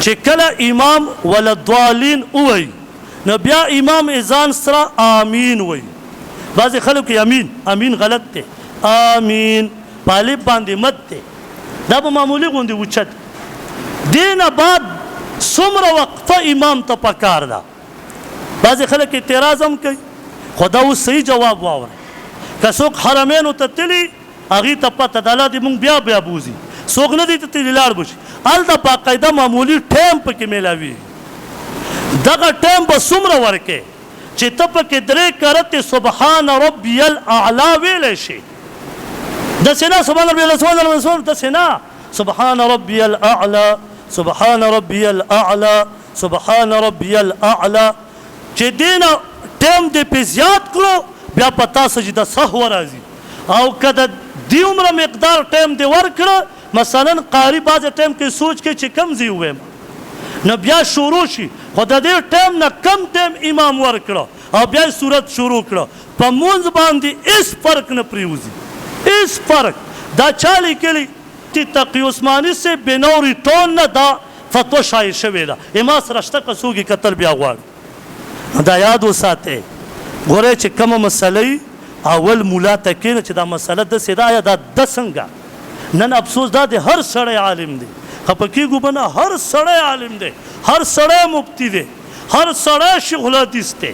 چې کله امام ولضالین ووایي نو بیا امام اذان سره آمین وایي. بعضې خلک امین غلط دی، آمین پالب باندې مد دی، دا به معمولي غوندې اوچت. دې نه بعد څومره وقفه امام ته پکار ده. بعضې خلک اعتراض هم کوي، خو دا اوس صحیح جواب واوره. که څوک حرمینو ته تلي هغې ته پته ده، الله دې مونږ بیا بوځي. څوک نه دی ته تلي لاړ به شي، هلته باقاعده معمولي ټایم پکې میلاوي. دغه ټایم به څومره ورکې چې ته پکې 3 کرتې سبحان ربي الاعلی ویلی شي. داسې نه سبحان ربي الاعلی، داسې نه سبحان ربي الاعلی، سبحان ربي الاعلی، سبحان ربي الاعلی. چې دې نه ټایم دې پې زیات کړو بیا په تا سجده سهو راځي. او که د دې عمره مقدار ټایم دې ورکړه، مثلا قاري بعضې ټایم کې سوچ کې چې کم ځای ووایم نو بیا شروع شي، خو د دې ټایم نه کم ټایم امام ورکړه او بیا یې صورت شروع کړه. په مونځ باندې هېڅ فرق نه پرېوځي، هېڅ فرق. دا چا لیکلي چې تقي عثماني صاحب بنوري ټون نه دا فتوا شایع شوې ده. ما سره شته که څوک یې کتل بیا غواړي. دا یاد وساتئ. ګورئ چې کومه مسله اول مولا ته کښېنه چې دا مسله داسې ده یا دا څنګه. نن افسوس دا دی هر سړی عالم دی، خفه کېږو به نه، هر سړی عالم دی، هر سړی مفتی دی، هر سړی شیخ الحدیث دی.